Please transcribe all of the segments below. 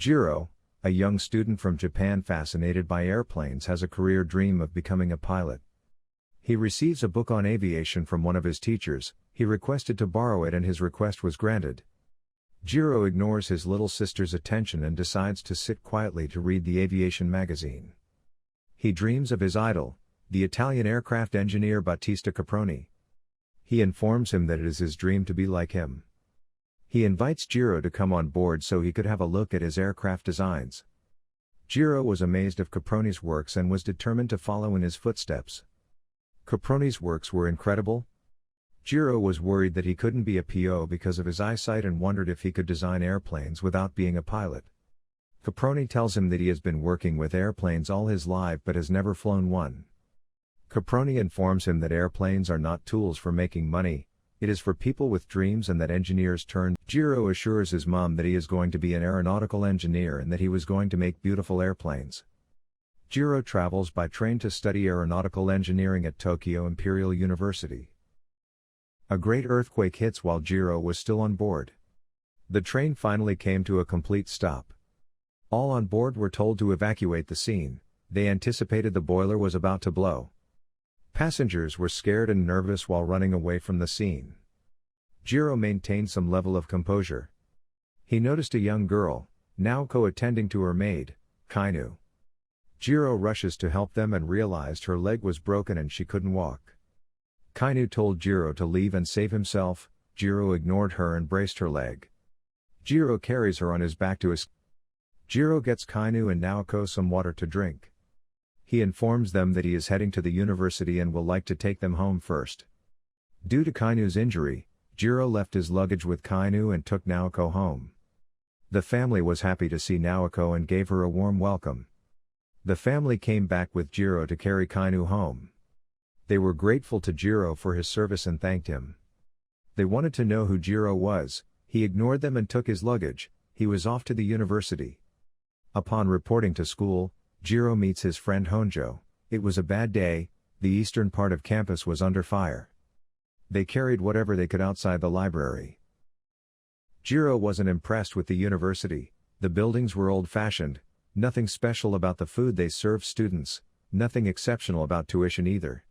Jiro, a young student from Japan fascinated by airplanes, has a career dream of becoming a pilot. He receives a book on aviation from one of his teachers. He requested to borrow it and his request was granted. Jiro ignores his little sister's attention and decides to sit quietly to read the aviation magazine. He dreams of his idol, the Italian aircraft engineer Battista Caproni. He informs him that it is his dream to be like him. He invites Jiro to come on board so he could have a look at his aircraft designs. Jiro was amazed of Caproni's works and was determined to follow in his footsteps. Caproni's works were incredible. Jiro was worried that he couldn't be a PO because of his eyesight and wondered if he could design airplanes without being a pilot. Caproni tells him that he has been working with airplanes all his life but has never flown one. Caproni informs him that airplanes are not tools for making money, it is for people with dreams and that engineers turn. Jiro assures his mom that he is going to be an aeronautical engineer and that he was going to make beautiful airplanes. Jiro travels by train to study aeronautical engineering at Tokyo Imperial University. A great earthquake hits while Jiro was still on board. The train finally came to a complete stop. All on board were told to evacuate the scene. They anticipated the boiler was about to blow. Passengers were scared and nervous while running away from the scene. Jiro maintained some level of composure. He noticed a young girl, Naoko, attending to her maid, Kainu. Jiro rushes to help them and realized her leg was broken and she couldn't walk. Kainu told Jiro to leave and save himself. Jiro ignored her and braced her leg. Jiro carries her on his back to his. Jiro gets Kainu and Naoko some water to drink. He informs them that he is heading to the university and will like to take them home first. Due to Kainu's injury, Jiro left his luggage with Kainu and took Naoko home. The family was happy to see Naoko and gave her a warm welcome. The family came back with Jiro to carry Kainu home. They were grateful to Jiro for his service and thanked him. They wanted to know who Jiro was. He ignored them and took his luggage. He was off to the university. Upon reporting to school, Jiro meets his friend Honjo. It was a bad day, the eastern part of campus was under fire. They carried whatever they could outside the library. Jiro wasn't impressed with the university. The buildings were old-fashioned, nothing special about the food they served students, nothing exceptional about tuition either.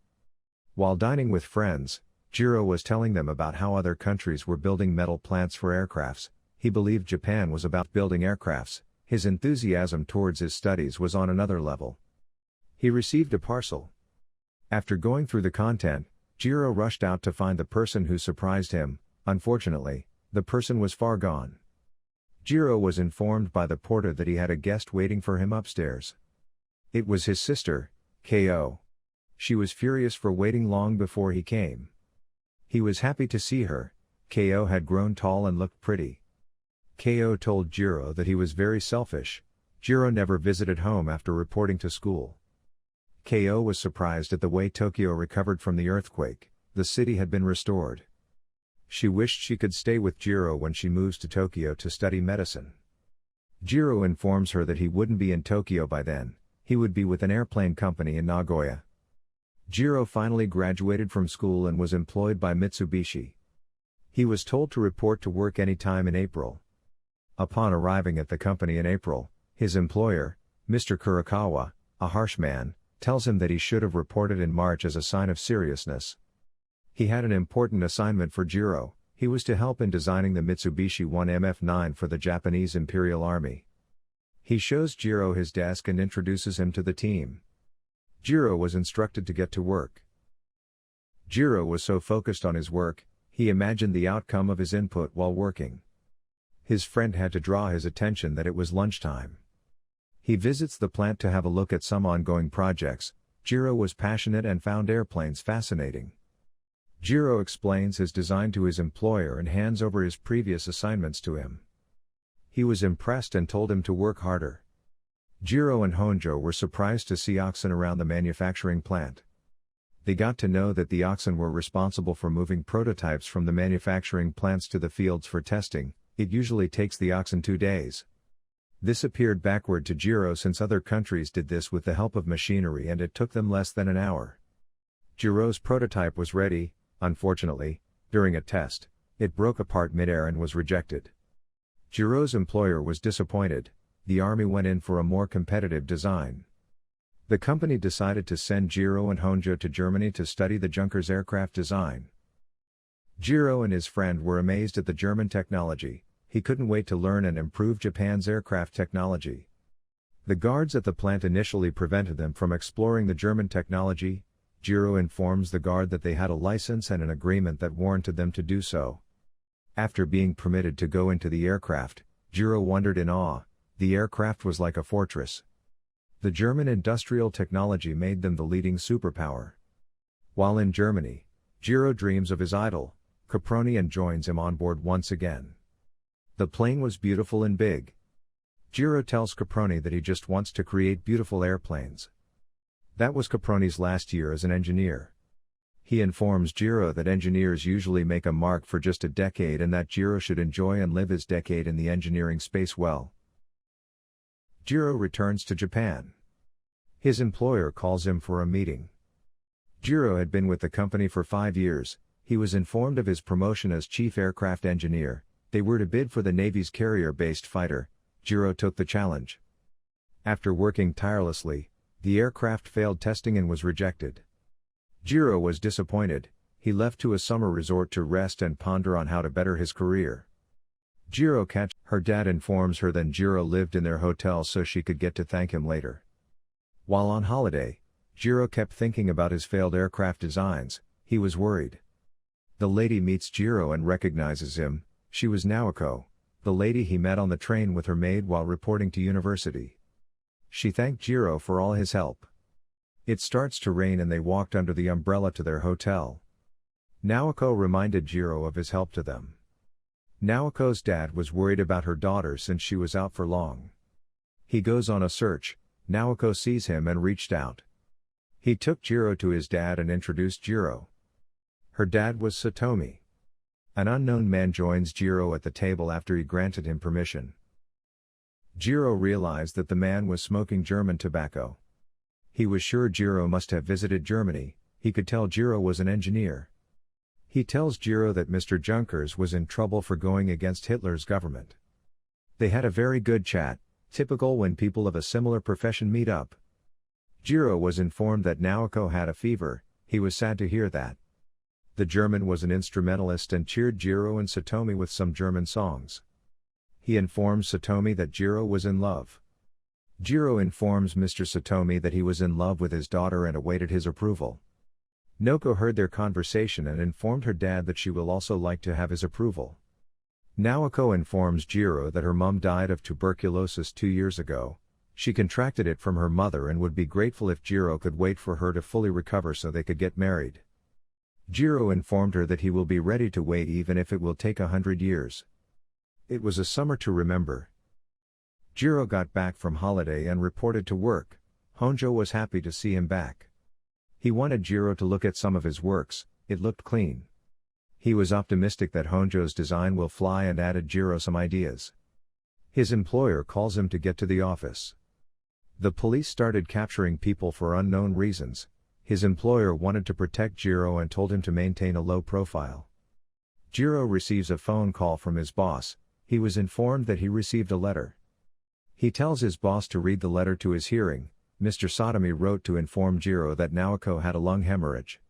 While dining with friends, Jiro was telling them about how other countries were building metal plants for aircrafts. He believed Japan was about building aircrafts. His enthusiasm towards his studies was on another level. He received a parcel. After going through the content, Jiro rushed out to find the person who surprised him. Unfortunately, the person was far gone. Jiro was informed by the porter that he had a guest waiting for him upstairs. It was his sister, Ko. She was furious for waiting long before he came. He was happy to see her. Ko had grown tall and looked pretty. Ko told Jiro that he was very selfish. Jiro never visited home after reporting to school. Ko was surprised at the way Tokyo recovered from the earthquake. The city had been restored. She wished she could stay with Jiro when she moves to Tokyo to study medicine. Jiro informs her that he wouldn't be in Tokyo by then, he would be with an airplane company in Nagoya. Jiro finally graduated from school and was employed by Mitsubishi. He was told to report to work any time in April. Upon arriving at the company in April, his employer, Mr. Kurakawa, a harsh man, tells him that he should have reported in March as a sign of seriousness. He had an important assignment for Jiro. He was to help in designing the Mitsubishi 1MF9 for the Japanese Imperial Army. He shows Jiro his desk and introduces him to the team. Jiro was instructed to get to work. Jiro was so focused on his work, he imagined the outcome of his input while working. His friend had to draw his attention that it was lunchtime. He visits the plant to have a look at some ongoing projects. Jiro was passionate and found airplanes fascinating. Jiro explains his design to his employer and hands over his previous assignments to him. He was impressed and told him to work harder. Jiro and Honjo were surprised to see oxen around the manufacturing plant. They got to know that the oxen were responsible for moving prototypes from the manufacturing plants to the fields for testing. It usually takes the oxen 2 days. This appeared backward to Jiro since other countries did this with the help of machinery and it took them less than an hour. Jiro's prototype was ready. Unfortunately, during a test, it broke apart midair and was rejected. Jiro's employer was disappointed. the Army went in for a more competitive design. The company decided to send Jiro and Honjo to Germany to study the Junkers aircraft design. Jiro and his friend were amazed at the German technology. He couldn't wait to learn and improve Japan's aircraft technology. The guards at the plant initially prevented them from exploring the German technology. Jiro informs the guard that they had a license and an agreement that warranted them to do so. After being permitted to go into the aircraft, Jiro wondered in awe. The aircraft was like a fortress. The German industrial technology made them the leading superpower. While in Germany, Jiro dreams of his idol, Caproni, and joins him on board once again. The plane was beautiful and big. Jiro tells Caproni that he just wants to create beautiful airplanes. That was Caproni's last year as an engineer. He informs Jiro that engineers usually make a mark for just a decade and that Jiro should enjoy and live his decade in the engineering space well. Jiro returns to Japan. His employer calls him for a meeting. Jiro had been with the company for 5 years. He was informed of his promotion as chief aircraft engineer. They were to bid for the Navy's carrier-based fighter. Jiro took the challenge. After working tirelessly, the aircraft failed testing and was rejected. Jiro was disappointed. He left to a summer resort to rest and ponder on how to better his career. Her dad informs her that Jiro lived in their hotel so she could get to thank him later. While on holiday, Jiro kept thinking about his failed aircraft designs. He was worried. The lady meets Jiro and recognizes him. She was Naoko, the lady he met on the train with her maid while reporting to university. She thanked Jiro for all his help. It starts to rain and they walked under the umbrella to their hotel. Naoko reminded Jiro of his help to them. Naoko's dad was worried about her daughter since she was out for long. He goes on a search. Naoko sees him and reached out. He took Jiro to his dad and introduced Jiro. Her dad was Satomi. An unknown man joins Jiro at the table after he granted him permission. Jiro realized that the man was smoking German tobacco. He was sure Jiro must have visited Germany. He could tell Jiro was an engineer. He tells Jiro that Mr. Junkers was in trouble for going against Hitler's government. They had a very good chat, typical when people of a similar profession meet up. Jiro was informed that Naoko had a fever. He was sad to hear that. The German was an instrumentalist and cheered Jiro and Satomi with some German songs. He informs Satomi that Jiro was in love. Jiro informs Mr. Satomi that he was in love with his daughter and awaited his approval. Naoko heard their conversation and informed her dad that she will also like to have his approval. Naoko informs Jiro that her mom died of tuberculosis 2 years ago. She contracted it from her mother and would be grateful if Jiro could wait for her to fully recover so they could get married. Jiro informed her that he will be ready to wait even if it will take 100 years. It was a summer to remember. Jiro got back from holiday and reported to work. Honjo was happy to see him back. He wanted Jiro to look at some of his works. It looked clean. He was optimistic that Honjo's design will fly and added Jiro some ideas. His employer calls him to get to the office. The police started capturing people for unknown reasons. His employer wanted to protect Jiro and told him to maintain a low profile. Jiro receives a phone call from his boss. He was informed that he received a letter. He tells his boss to read the letter to his hearing. Mr. Satomi wrote to inform Jiro that Naoko had a lung hemorrhage.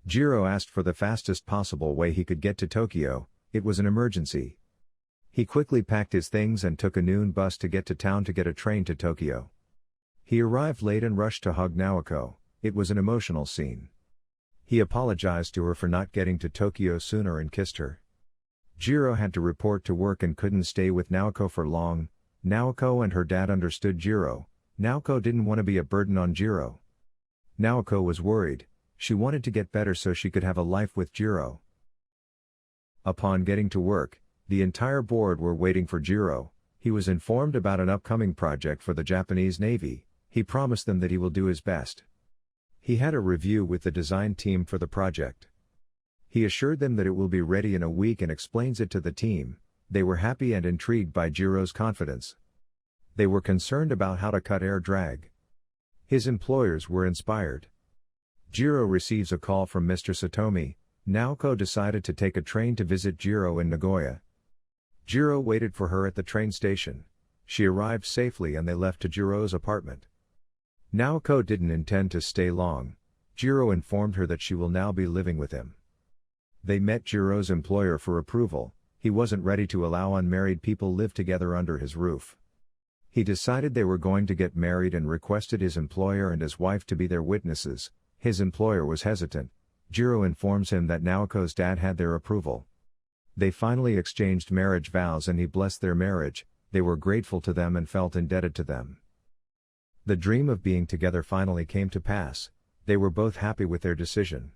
Jiro asked for the fastest possible way he could get to Tokyo. It was an emergency. He quickly packed his things and took a noon bus to get to town to get a train to Tokyo. He arrived late and rushed to hug Naoko. It was an emotional scene. He apologized to her for not getting to Tokyo sooner and kissed her. Jiro had to report to work and couldn't stay with Naoko for long. Naoko and her dad understood Jiro. Naoko didn't want to be a burden on Jiro. Naoko was worried. She wanted to get better so she could have a life with Jiro. Upon getting to work, the entire board were waiting for Jiro. He was informed about an upcoming project for the Japanese Navy. He promised them that he will do his best. He had a review with the design team for the project. He assured them that it will be ready in a week and explains it to the team. They were happy and intrigued by Jiro's confidence. They were concerned about how to cut air drag. His employers were inspired. Jiro receives a call from Mr. Satomi. Naoko decided to take a train to visit Jiro in Nagoya. Jiro waited for her at the train station. She arrived safely and they left to Jiro's apartment. Naoko didn't intend to stay long. Jiro informed her that she will now be living with him. They met Jiro's employer for approval. He wasn't ready to allow unmarried people live together under his roof. He decided they were going to get married and requested his employer and his wife to be their witnesses. His employer was hesitant. Jiro informs him that Naoko's dad had their approval. They finally exchanged marriage vows and he blessed their marriage. They were grateful to them and felt indebted to them. The dream of being together finally came to pass. They were both happy with their decision.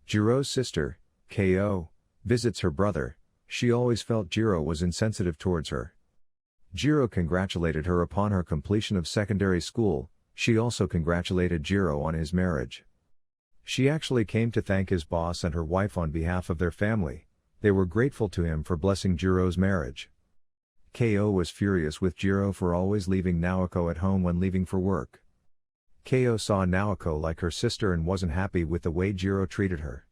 Jiro's sister, Ko, visits her brother. She always felt Jiro was insensitive towards her. Jiro congratulated her upon her completion of secondary school. She also congratulated Jiro on his marriage. She actually came to thank his boss and her wife on behalf of their family. They were grateful to him for blessing Jiro's marriage. Ko was furious with Jiro for always leaving Naoko at home when leaving for work. Ko saw Naoko like her sister and wasn't happy with the way Jiro treated her.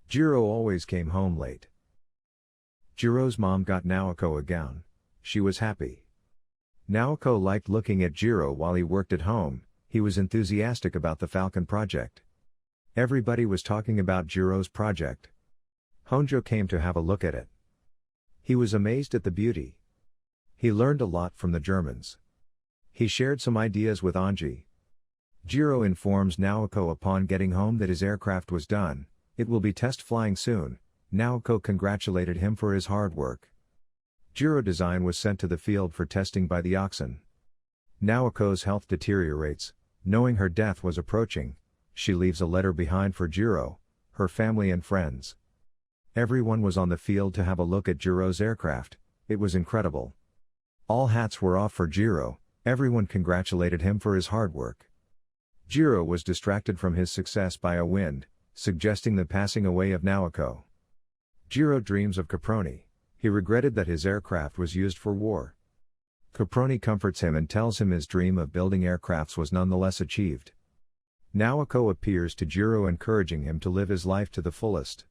Jiro always came home late. Jiro's mom got Naoko a gown. She was happy. Naoko liked looking at Jiro while he worked at home. He was enthusiastic about the Falcon project. Everybody was talking about Jiro's project. Honjo came to have a look at it. He was amazed at the beauty. He learned a lot from the Germans. He shared some ideas with Anji. Jiro informs Naoko upon getting home that his aircraft was done. It will be test flying soon. Naoko congratulated him for his hard work. Jiro design was sent to the field for testing by the Oxen. Naoko's health deteriorates. Knowing her death was approaching, she leaves a letter behind for Jiro, her family and friends. Everyone was on the field to have a look at Jiro's aircraft. It was incredible. All hats were off for Jiro. Everyone congratulated him for his hard work. Jiro was distracted from his success by a wind, suggesting the passing away of Naoko. Jiro dreams of Caproni. He regretted that his aircraft was used for war. Caproni comforts him and tells him his dream of building aircrafts was nonetheless achieved. Naoko appears to Jiro encouraging him to live his life to the fullest.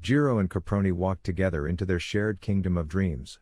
Jiro and Caproni walk together into their shared kingdom of dreams.